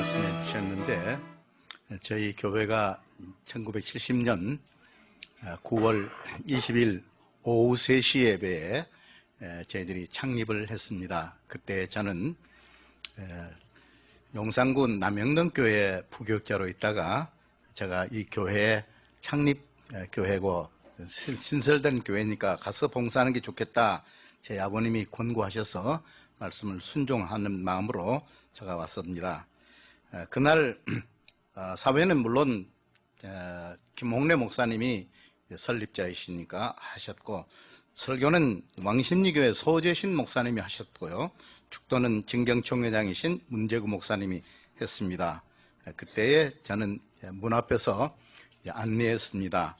말씀해 주셨는데, 저희 교회가 1970년 9월 20일 오후 3시 예배에 저희들이 창립을 했습니다. 그때 저는 용산군 남영동교회 부교육자로 있다가 제가 이 교회 창립 교회고 신설된 교회니까 가서 봉사하는 게 좋겠다. 제 아버님이 권고하셔서 말씀을 순종하는 마음으로 제가 왔습니다. 그날 사회는 물론 김홍래 목사님이 설립자이시니까 하셨고, 설교는 왕십리교회 소재신 목사님이 하셨고요, 축도는 진경총회장이신 문재구 목사님이 했습니다. 그때에 저는 문 앞에서 안내했습니다.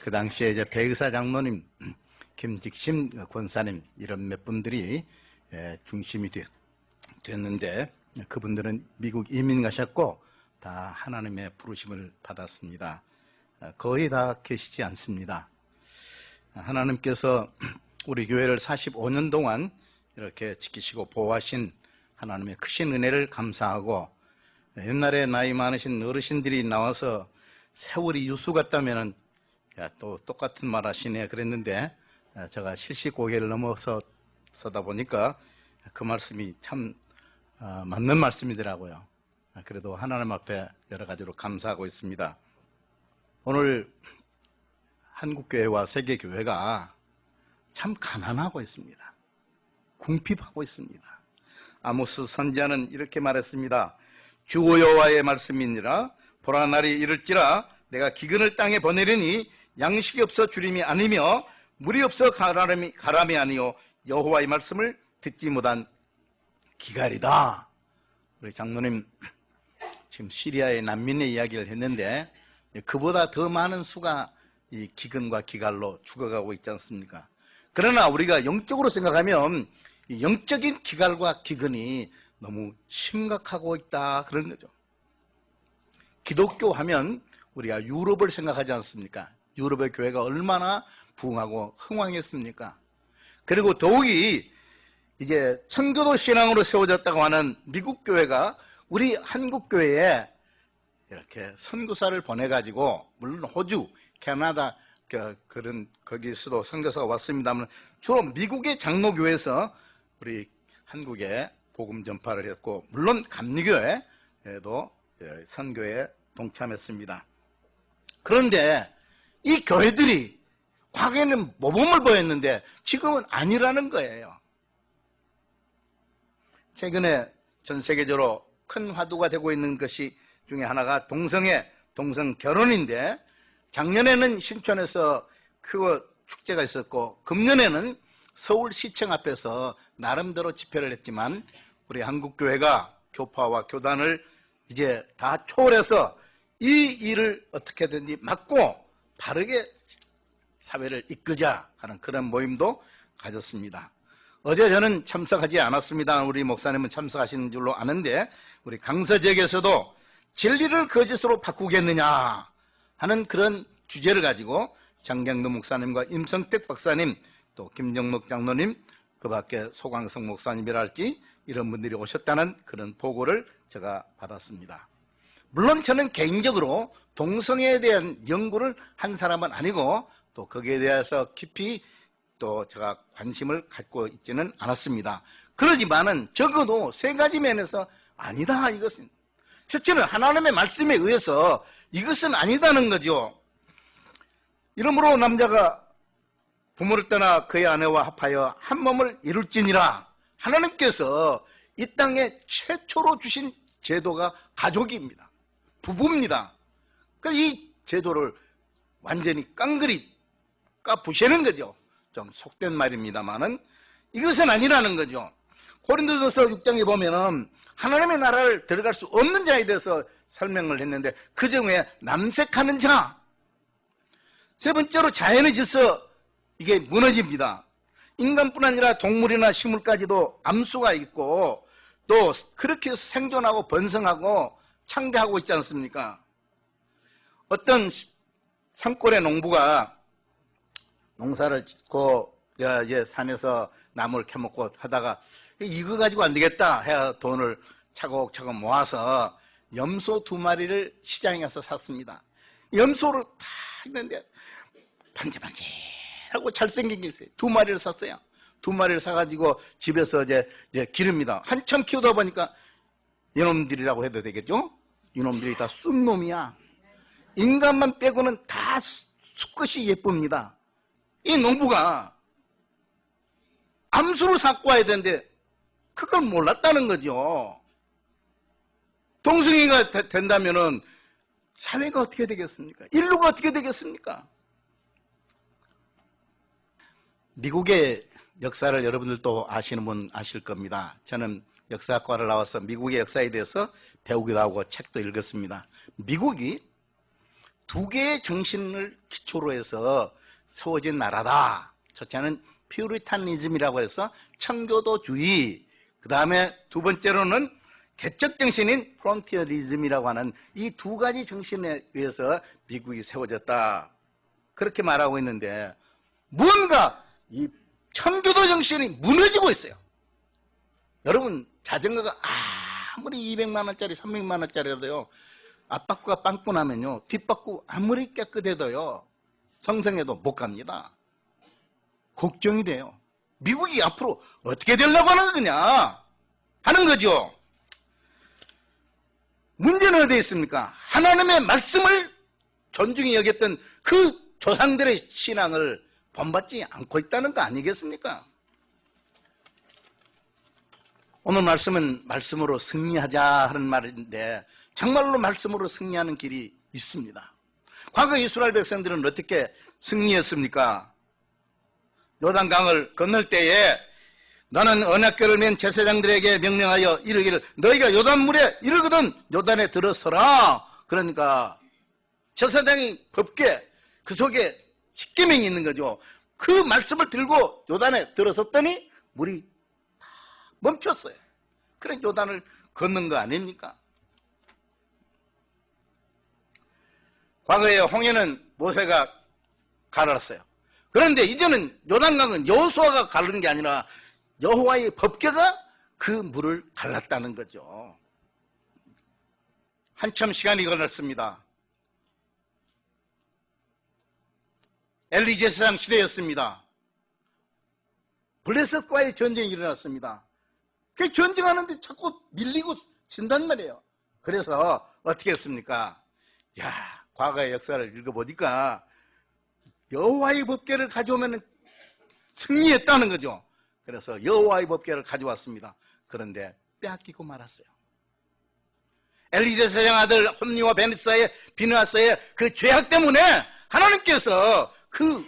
그 당시에 이제 배의사 장로님, 김직심 권사님 이런 몇 분들이 중심이 됐는데, 그분들은 미국 이민 가셨고 다 하나님의 부르심을 받았습니다. 거의 다 계시지 않습니다. 하나님께서 우리 교회를 45년 동안 이렇게 지키시고 보호하신 하나님의 크신 은혜를 감사하고, 옛날에 나이 많으신 어르신들이 나와서 세월이 유수 같다면은 야, 또 똑같은 말 하시네 그랬는데, 제가 70고개를 넘어서 서다 보니까 그 말씀이 참 맞는 말씀이더라고요. 그래도 하나님 앞에 여러 가지로 감사하고 있습니다. 오늘 한국교회와 세계교회가 참 가난하고 있습니다. 궁핍하고 있습니다. 아모스 선지자는 이렇게 말했습니다. 주 여호와의 말씀이니라. 보라, 날이 이를지라 내가 기근을 땅에 보내리니 양식이 없어 주림이 아니며 물이 없어 가람이 아니요 여호와의 말씀을 듣지 못한 기갈이다. 우리 장로님 지금 시리아의 난민의 이야기를 했는데, 그보다 더 많은 수가 이 기근과 기갈로 죽어가고 있지 않습니까? 그러나 우리가 영적으로 생각하면 이 영적인 기갈과 기근이 너무 심각하고 있다, 그런 거죠. 기독교 하면 우리가 유럽을 생각하지 않습니까? 유럽의 교회가 얼마나 부흥하고 흥왕했습니까? 그리고 더욱이 이제 청교도 신앙으로 세워졌다고 하는 미국 교회가 우리 한국 교회에 이렇게 선교사를 보내가지고, 물론 호주, 캐나다 그런 거기서도 선교사가 왔습니다만 주로 미국의 장로교회에서 우리 한국에 복음 전파를 했고, 물론 감리교회에도 선교에 동참했습니다. 그런데 이 교회들이 과거에는 모범을 보였는데 지금은 아니라는 거예요. 최근에 전 세계적으로 큰 화두가 되고 있는 것이 중에 하나가 동성 결혼인데, 작년에는 신촌에서 큐어 축제가 있었고, 금년에는 서울시청 앞에서 나름대로 집회를 했지만, 우리 한국교회가 교파와 교단을 이제 다 초월해서 이 일을 어떻게든지 막고 바르게 사회를 이끌자 하는 그런 모임도 가졌습니다. 어제 저는 참석하지 않았습니다. 우리 목사님은 참석하시는 줄로 아는데, 우리 강서지역에서도 진리를 거짓으로 바꾸겠느냐 하는 그런 주제를 가지고 장경도 목사님과 임성택 박사님, 또 김정록 장로님, 그 밖에 소광성 목사님이랄지 이런 분들이 오셨다는 그런 보고를 제가 받았습니다. 물론 저는 개인적으로 동성애에 대한 연구를 한 사람은 아니고, 또 거기에 대해서 깊이 또 제가 관심을 갖고 있지는 않았습니다. 그러지만은 적어도 세 가지 면에서 아니다, 이것은. 첫째는 하나님의 말씀에 의해서 이것은 아니다는 거죠. 이러므로 남자가 부모를 떠나 그의 아내와 합하여 한 몸을 이룰지니라. 하나님께서 이 땅에 최초로 주신 제도가 가족입니다. 부부입니다. 그러니까 이 제도를 완전히 깡그리 까부시는 거죠. 좀 속된 말입니다만은 이것은 아니라는 거죠. 고린도전서 6장에 보면은 하나님의 나라를 들어갈 수 없는 자에 대해서 설명을 했는데, 그 중에 남색하는 자, 세 번째로 자연의 질서, 이게 무너집니다. 인간뿐 아니라 동물이나 식물까지도 암수가 있고, 또 그렇게 생존하고 번성하고 창대하고 있지 않습니까? 어떤 산골의 농부가 농사를 짓고 산에서 나무를 캐먹고 하다가 이거 가지고 안 되겠다 해야 돈을 차곡차곡 모아서 염소 2마리를 시장에 가서 샀습니다. 염소를 다 했는데 반질반질하고 잘생긴 게 있어요. 2마리를 샀어요. 2마리를 사가지고 집에서 이제 기릅니다. 한참 키우다 보니까 이놈들이라고 해도 되겠죠? 이놈들이 다 쑥놈이야. 인간만 빼고는 다 수컷이 예쁩니다. 이 농부가 암수를 갖고 와야 되는데 그걸 몰랐다는 거죠. 동승이가 된다면은 사회가 어떻게 되겠습니까? 인류가 어떻게 되겠습니까? 미국의 역사를 여러분들도 아시는 분 아실 겁니다. 저는 역사학과를 나와서 미국의 역사에 대해서 배우기도 하고 책도 읽었습니다. 미국이 2개의 정신을 기초로 해서 세워진 나라다. 첫째는 퓨리타니즘이라고 해서 청교도주의, 그 다음에 2번째로는 개척 정신인 프론티어리즘이라고 하는 이 2가지 정신에 의해서 미국이 세워졌다. 그렇게 말하고 있는데 뭔가 이 청교도 정신이 무너지고 있어요. 여러분, 자전거가 아무리 200만 원짜리 300만 원짜리라도요, 앞바퀴가 빵꾸 나면요, 뒷바퀴 아무리 깨끗해도요, 성성에도 못 갑니다. 걱정이 돼요. 미국이 앞으로 어떻게 되려고 하는 거냐 하는 거죠. 문제는 어디에 있습니까? 하나님의 말씀을 존중히 여겼던 그 조상들의 신앙을 본받지 않고 있다는 거 아니겠습니까? 오늘 말씀은 말씀으로 승리하자 하는 말인데 정말로 말씀으로 승리하는 길이 있습니다. 과거 이스라엘 백성들은 어떻게 승리했습니까? 요단강을 건널 때에 나는 언약궤를 맨 제사장들에게 명령하여 이르기를 너희가 요단물에 이르거든 요단에 들어서라. 그러니까 제사장이 법궤 그 속에 십계명이 있는 거죠. 그 말씀을 들고 요단에 들어섰더니 물이 다 멈췄어요. 그래 요단을 걷는 거 아닙니까? 과거에 홍해는 모세가 갈랐어요. 그런데 이제는 요단강은 여호수아가 가르는 게 아니라 여호와의 법궤가 그 물을 갈랐다는 거죠. 한참 시간이 걸렸습니다. 엘리 제사장 시대였습니다. 블레셋과의 전쟁이 일어났습니다. 그 전쟁하는데 자꾸 밀리고 진단 말이에요. 그래서 어떻게 했습니까? 야, 과거의 역사를 읽어보니까 여호와의 법궤를 가져오면 승리했다는 거죠. 그래서 여호와의 법궤를 가져왔습니다. 그런데 빼앗기고 말았어요. 엘리 제사장 아들 홈리와 비느하스의 그 죄악 때문에 하나님께서 그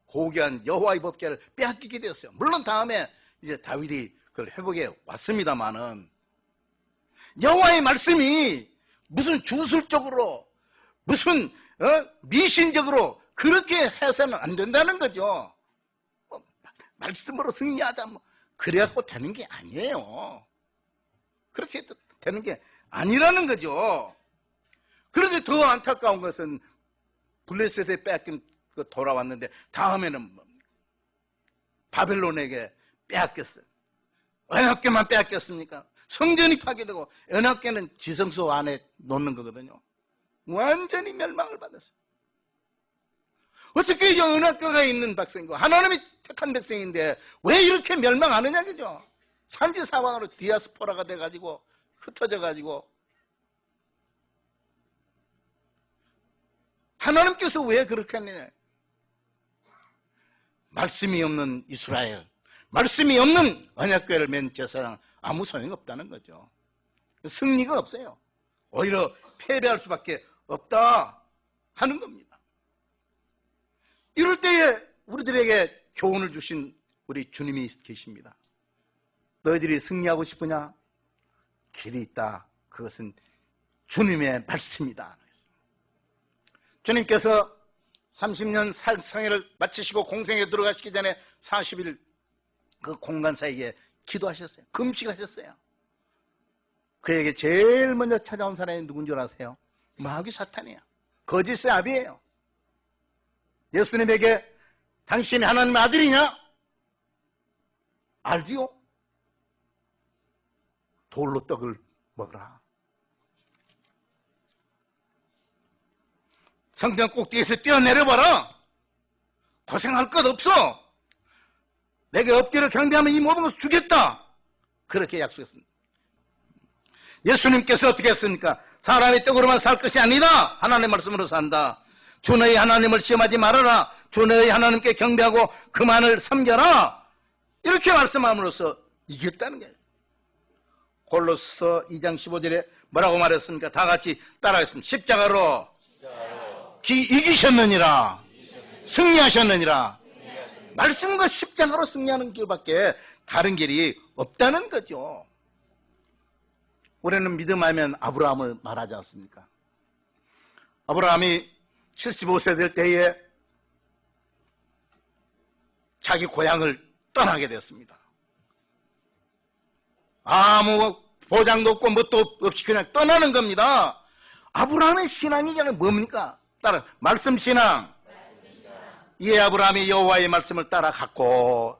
고귀한 여호와의 법궤를 빼앗기게 되었어요. 물론 다음에 이제 다윗이 그걸 회복해 왔습니다만은 여호와의 말씀이 무슨 주술적으로 무슨 미신적으로 그렇게 해서는 안 된다는 거죠. 말씀으로 승리하자 뭐 그래갖고 되는 게 아니에요. 그렇게 되는 게 아니라는 거죠. 그런데 더 안타까운 것은 블레셋에 빼앗긴 돌아왔는데 다음에는 바벨론에게 빼앗겼어요. 언약궤만 빼앗겼습니까? 성전이 파괴되고 언약궤는 지성소 안에 놓는 거거든요. 완전히 멸망을 받았어요. 어떻게 이 언약궤가 있는 백성이고 하나님이 택한 백성인데 왜 이렇게 멸망하느냐 그죠? 산지사방으로 디아스포라가 돼가지고 흩어져가지고 하나님께서 왜 그렇게 했느냐? 말씀이 없는 이스라엘, 말씀이 없는 언약궤를 맨 제사장 아무 소용없다는 거죠. 승리가 없어요. 오히려 패배할 수밖에 없다 하는 겁니다. 이럴 때에 우리들에게 교훈을 주신 우리 주님이 계십니다. 너희들이 승리하고 싶으냐? 길이 있다. 그것은 주님의 말씀이다. 주님께서 30년 살생애를 마치시고 공생에 들어가시기 전에 40일 그 공간 사이에 기도하셨어요. 금식하셨어요. 그에게 제일 먼저 찾아온 사람이 누군 줄 아세요? 마귀 사탄이에요. 거짓의 아비예요. 예수님에게 당신이 하나님의 아들이냐? 알지요? 돌로 떡을 먹으라. 성벽 꼭대기에서 뛰어내려봐라. 고생할 것 없어. 내게 엎드려 경배하면 이 모든 것을 주겠다. 그렇게 약속했습니다. 예수님께서 어떻게 했습니까? 사람의 떡으로만 살 것이 아니다. 하나님의 말씀으로 산다. 주 너희 하나님을 시험하지 말아라. 주 너희 하나님께 경배하고 그만을 섬겨라. 이렇게 말씀함으로써 이겼다는 거예요. 골로새 2장 15절에 뭐라고 말했습니까? 다 같이 따라하겠습니다. 십자가로 이기셨느니라. 승리하셨느니라. 말씀과 십자가로 승리하는 길밖에 다른 길이 없다는 거죠. 우리는 믿음하면 아브라함을 말하지 않습니까? 아브라함이 75세 될 때에 자기 고향을 떠나게 됐습니다. 아무 보장도 없고 뭣도 없이 그냥 떠나는 겁니다. 아브라함의 신앙이 뭡니까? 따라 말씀 신앙. 이에 아브라함이 여호와의 말씀을 따라갔고,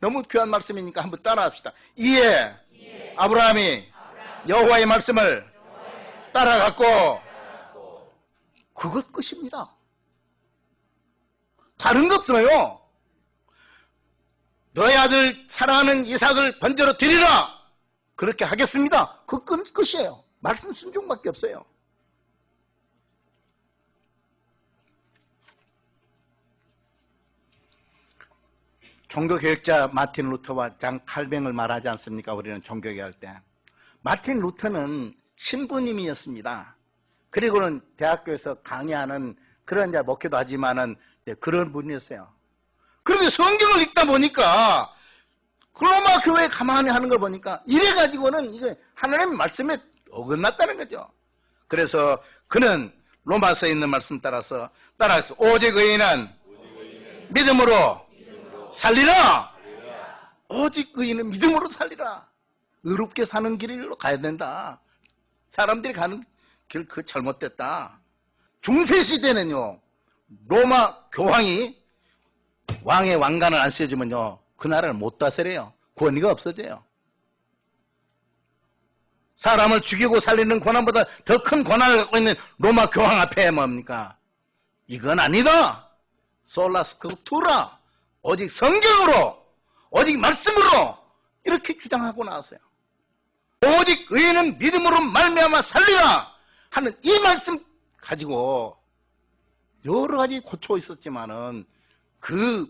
너무 귀한 말씀이니까 한번 따라합시다. 이에 아브라함이 여호와의 말씀을 따라갔고, 그것 끝입니다. 다른 거 없어요. 너희 아들 사랑하는 이삭을 번제로 드리라. 그렇게 하겠습니다. 그 끝이에요. 말씀 순종밖에 없어요. 종교개혁자 마틴 루터와 장 칼뱅을 말하지 않습니까? 우리는 종교개혁할 때. 마틴 루터는 신부님이었습니다. 그리고는 대학교에서 강의하는 그런 목회도 하지만은 그런 분이었어요. 그런데 성경을 읽다 보니까 로마 교회 가만히 하는 걸 보니까 이래가지고는 이게 하나님의 말씀에 어긋났다는 거죠. 그래서 그는 로마서에 있는 말씀 따라서 오직 의인은 믿음으로 살리라. 오직 의인은 믿음으로 살리라. 의롭게 사는 길로 가야 된다. 사람들이 가는 길 그 잘못됐다. 중세시대는요, 로마 교황이 왕의 왕관을 안 씌워주면요, 그 나라를 못 다스려요. 권위가 없어져요. 사람을 죽이고 살리는 권한보다 더 큰 권한을 갖고 있는 로마 교황 앞에 뭡니까? 이건 아니다. 솔라 스크립투라. 오직 성경으로, 오직 말씀으로 이렇게 주장하고 나왔어요. 오직 의인은 믿음으로 말미암아 살리라 하는 이 말씀 가지고 여러 가지 고쳐 있었지만은 그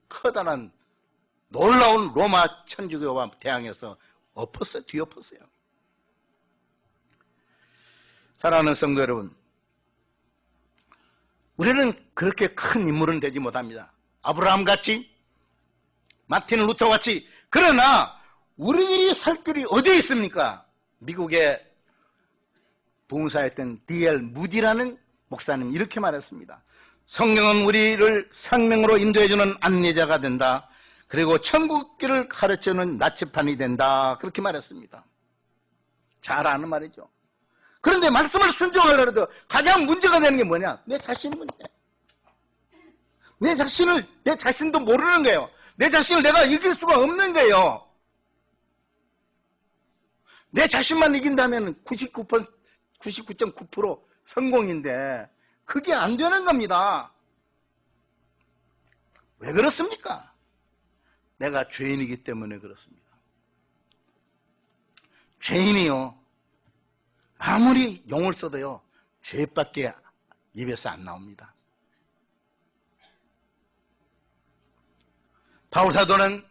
커다란 놀라운 로마 천주교와 대항해서 뒤엎었어요. 사랑하는 성도 여러분, 우리는 그렇게 큰 인물은 되지 못합니다. 아브라함같이, 마틴 루터같이. 그러나 우리들이 살 길이 어디에 있습니까? 미국의 부흥사였던 D.L. 무디라는 목사님 이렇게 말했습니다. 성경은 우리를 생명으로 인도해주는 안내자가 된다. 그리고 천국길을 가르쳐주는 나치판이 된다. 그렇게 말했습니다. 잘 아는 말이죠. 그런데 말씀을 순종하려고 해도 가장 문제가 되는 게 뭐냐? 내 자신이 문제예요. 내 자신도 모르는 거예요. 내 자신을 내가 이길 수가 없는 거예요. 내 자신만 이긴다면 99.9% 성공인데 그게 안 되는 겁니다. 왜 그렇습니까? 내가 죄인이기 때문에 그렇습니다. 죄인이요, 아무리 용을 써도요, 죄밖에 입에서 안 나옵니다. 바울사도는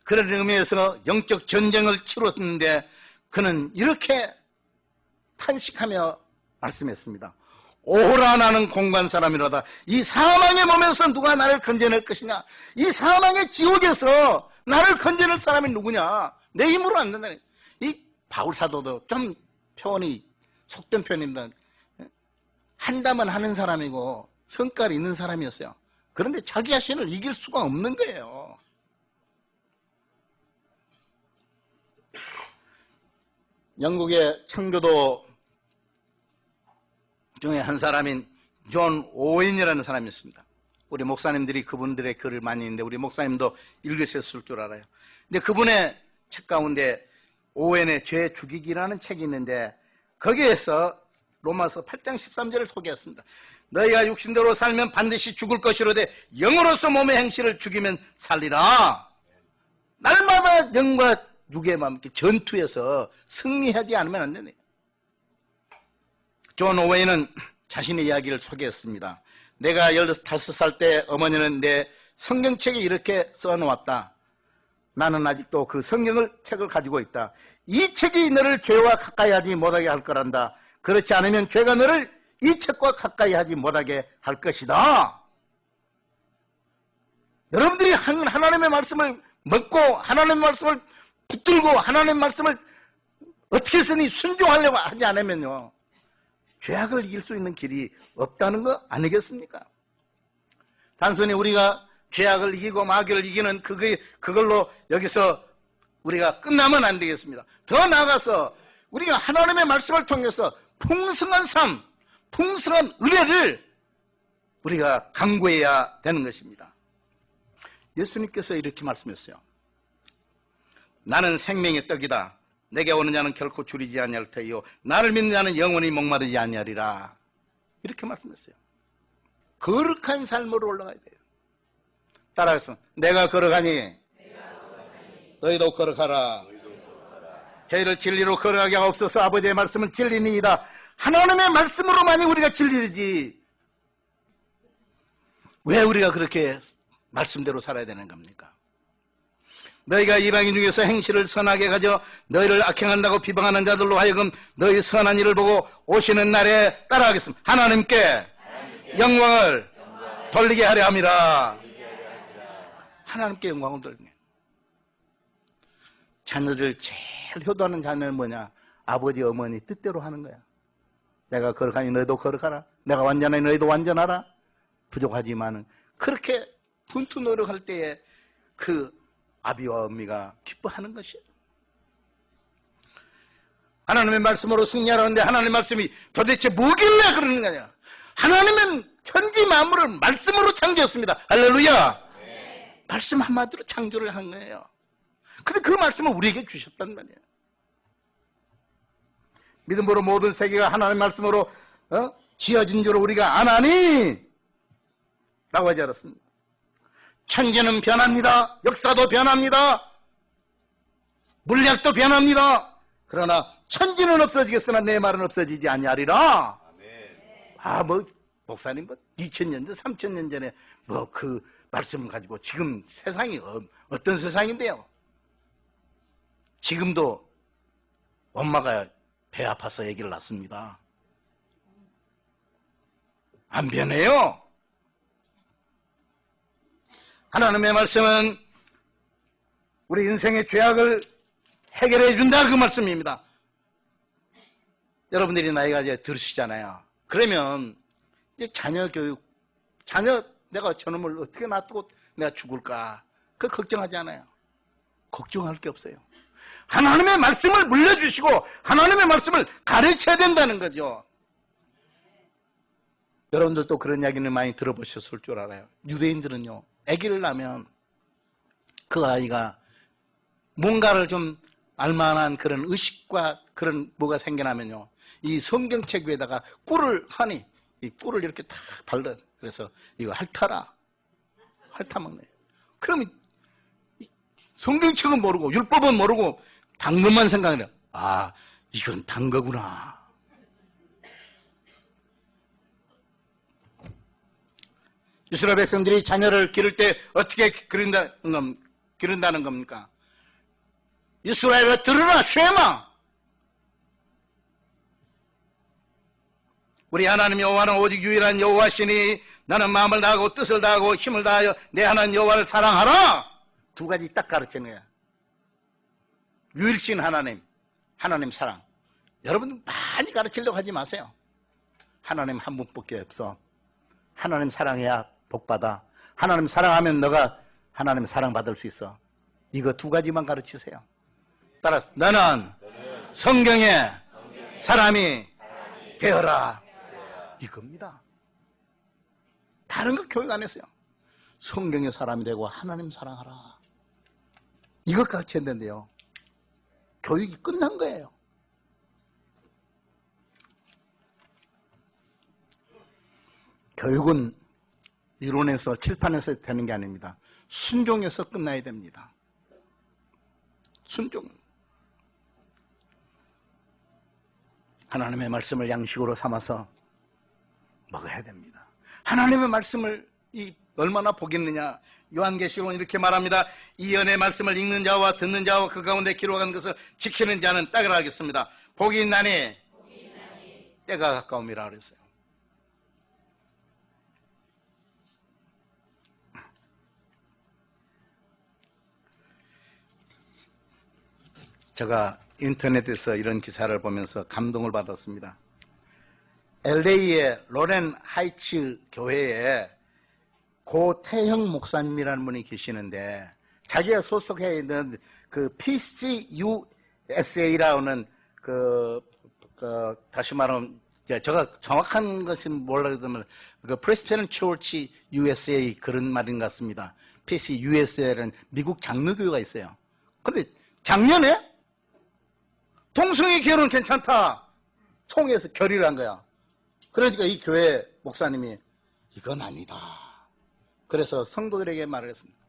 그런 의미에서 영적 전쟁을 치렀는데 그는 이렇게 탄식하며 말씀했습니다. 오호라 나는 공고한 사람이로다. 이 사망의 몸에서 누가 나를 건져낼 것이냐? 이 사망의 지옥에서 나를 건져낼 사람이 누구냐? 내 힘으로 안 된다. 이 바울사도도 좀 표현이 속된 표현입니다. 한다면 하는 사람이고 성깔이 있는 사람이었어요. 그런데 자기 자신을 이길 수가 없는 거예요. 영국의 청교도 중에 한 사람인 존 오웬이라는 사람이 있습니다. 우리 목사님들이 그분들의 글을 많이 읽는데 우리 목사님도 읽으셨을 줄 알아요. 근데 그분의 책 가운데 오웬의 죄 죽이기라는 책이 있는데 거기에서 로마서 8장 13절을 소개했습니다. 너희가 육신대로 살면 반드시 죽을 것이로되 영으로서 몸의 행실을 죽이면 살리라. 날마다 영과 육의 마음 전투에서 승리하지 않으면 안 되네요. 존 오웨이는 자신의 이야기를 소개했습니다. 내가 15살 때 어머니는 내 성경책에 이렇게 써놓았다. 나는 아직도 그 책을 가지고 있다. 이 책이 너를 죄와 가까이 하지 못하게 할 거란다. 그렇지 않으면 죄가 너를 이 책과 가까이 하지 못하게 할 것이다. 여러분들이 하나님의 말씀을 먹고 하나님의 말씀을 붙들고 하나님의 말씀을 어떻게 해서니 순종하려고 하지 않으면요, 죄악을 이길 수 있는 길이 없다는 거 아니겠습니까? 단순히 우리가 죄악을 이기고 마귀를 이기는 그걸로 여기서 우리가 끝나면 안 되겠습니다. 더 나아가서 우리가 하나님의 말씀을 통해서 풍성한 삶, 풍성한 은혜를 우리가 강구해야 되는 것입니다. 예수님께서 이렇게 말씀했어요. 나는 생명의 떡이다. 내게 오는 자는 결코 줄이지 아니할 터이요 나를 믿는 자는 영원히 목마르지 아니하리라. 이렇게 말씀했어요. 거룩한 삶으로 올라가야 돼요. 따라해서 내가 걸어가니 너희도 걸어가라. 저희를 진리로 걸어가게 하옵소서. 아버지의 말씀은 진리니이다. 하나님의 말씀으로만이 우리가 진리지. 왜 우리가 그렇게 말씀대로 살아야 되는 겁니까? 너희가 이방인 중에서 행실을 선하게 가져 너희를 악행한다고 비방하는 자들로 하여금 너희 선한 일을 보고 오시는 날에 따라가겠습니다. 하나님께 영광을 돌리게 하려 함이라. 하나님께 영광을 돌리게. 자녀들 제일 효도하는 자녀는 뭐냐? 아버지 어머니 뜻대로 하는 거야. 내가 걸어가니 너희도 걸어가라. 내가 완전하니 너희도 완전하라. 부족하지만은 그렇게 분투 노력할 때에 그 아비와 엄미가 기뻐하는 것이에요. 하나님의 말씀으로 승리하라는데 하나님의 말씀이 도대체 뭐길래 그러는 거냐? 하나님은 천지 만물을 말씀으로 창조했습니다. 할렐루야. 네. 말씀 한마디로 창조를 한 거예요. 근데 그 말씀을 우리에게 주셨단 말이에요. 믿음으로 모든 세계가 하나님의 말씀으로 지어진 줄 우리가 아나니? 라고 하지 않았습니다. 천지는 변합니다. 역사도 변합니다. 물리학도 변합니다. 그러나 천지는 없어지겠으나 내 말은 없어지지 아니하리라. 목사님 2000년 전, 3000년 전에 그 말씀을 가지고 지금 세상이 어떤 세상인데요? 지금도 엄마가 배 아파서 아기를 낳습니다. 안 변해요. 하나님의 말씀은 우리 인생의 죄악을 해결해 준다, 그 말씀입니다. 여러분들이 나이가 이제 들으시잖아요. 그러면 이제 자녀 교육, 내가 저놈을 어떻게 놔두고 내가 죽을까? 그 걱정하지 않아요. 걱정할 게 없어요. 하나님의 말씀을 물려주시고 하나님의 말씀을 가르쳐야 된다는 거죠. 여러분들도 그런 이야기를 많이 들어보셨을 줄 알아요. 유대인들은요, 아기를 낳으면 그 아이가 뭔가를 좀 알만한 그런 의식과 그런 뭐가 생겨나면요, 이 성경책 위에다가 꿀을 하니 이 꿀을 이렇게 탁 발라. 그래서 이거 핥아라. 핥아먹네. 그러면 성경책은 모르고 율법은 모르고 당근만 생각해요. 아, 이건 단 거구나. 이스라엘 백성들이 자녀를 기를 때 어떻게 기른다는 겁니까? 이스라엘아 들으라, 쉐마. 우리 하나님 여호와는 오직 유일한 여호와시니 나는 마음을 다하고 뜻을 다하고 힘을 다하여 내 하나님 여호와를 사랑하라. 두 가지 딱 가르치는 거야. 유일신 하나님, 하나님 사랑. 여러분 많이 가르치려고 하지 마세요. 하나님 한 분밖에 없어. 하나님 사랑해야 복받아. 하나님 사랑하면 너가 하나님 사랑받을 수 있어. 이거 두 가지만 가르치세요. 따라서 너는 성경의 사람이 되어라. 이겁니다. 다른 거 교육 안 했어요. 성경의 사람이 되고 하나님 사랑하라. 이것 가르쳐야 된대요. 교육이 끝난 거예요. 교육은 이론에서 칠판에서 되는 게 아닙니다. 순종에서 끝나야 됩니다. 순종. 하나님의 말씀을 양식으로 삼아서 먹어야 됩니다. 하나님의 말씀을 얼마나 보겠느냐. 요한계시록은 이렇게 말합니다. 이 연의 말씀을 읽는 자와 듣는 자와 그 가운데 기록한 것을 지키는 자는 딱이라 하겠습니다. 복이 있나니 때가 가까움이라 그랬어요. 제가 인터넷에서 이런 기사를 보면서 감동을 받았습니다. LA의 로렌 하이츠 교회에 고태형 목사님이라는 분이 계시는데 자기가 소속해 있는 그 PCUSA라는 다시 말하면 제가 정확한 것은 몰라도 그 Presbyterian Church USA 그런 말인 것 같습니다. PCUSA라는 미국 장로교회가 있어요. 그런데 작년에 동성애 결혼 괜찮다. 총회에서 결의를 한 거야. 그러니까 이 교회 목사님이 이건 아니다. 그래서 성도들에게 말을 했습니다.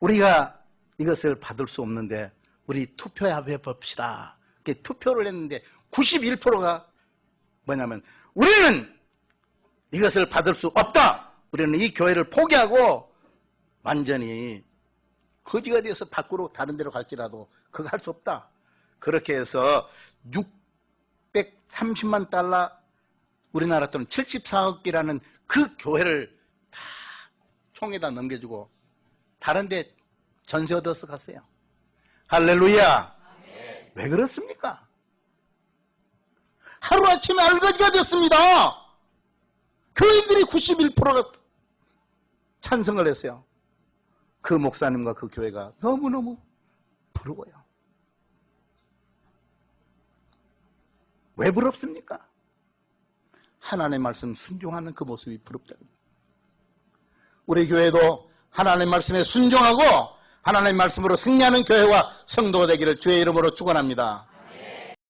우리가 이것을 받을 수 없는데 우리 투표해 봅시다. 투표를 했는데 91%가 뭐냐면 우리는 이것을 받을 수 없다. 우리는 이 교회를 포기하고 완전히 거지가 되어서 밖으로 다른 데로 갈지라도 그거 할 수 없다. 그렇게 해서 630만 달러 우리나라 돈 74억이라는 그 교회를 다 총에다 넘겨주고 다른 데 전세 얻어서 갔어요. 할렐루야. 아멘. 왜 그렇습니까? 하루아침에 알거지가 됐습니다. 교인들이 91%가 찬성을 했어요. 그 목사님과 그 교회가 너무너무 부러워요. 왜 부럽습니까? 하나님의 말씀 순종하는 그 모습이 부럽다는 거예요. 우리 교회도 하나님의 말씀에 순종하고 하나님의 말씀으로 승리하는 교회와 성도가 되기를 주의 이름으로 축원합니다.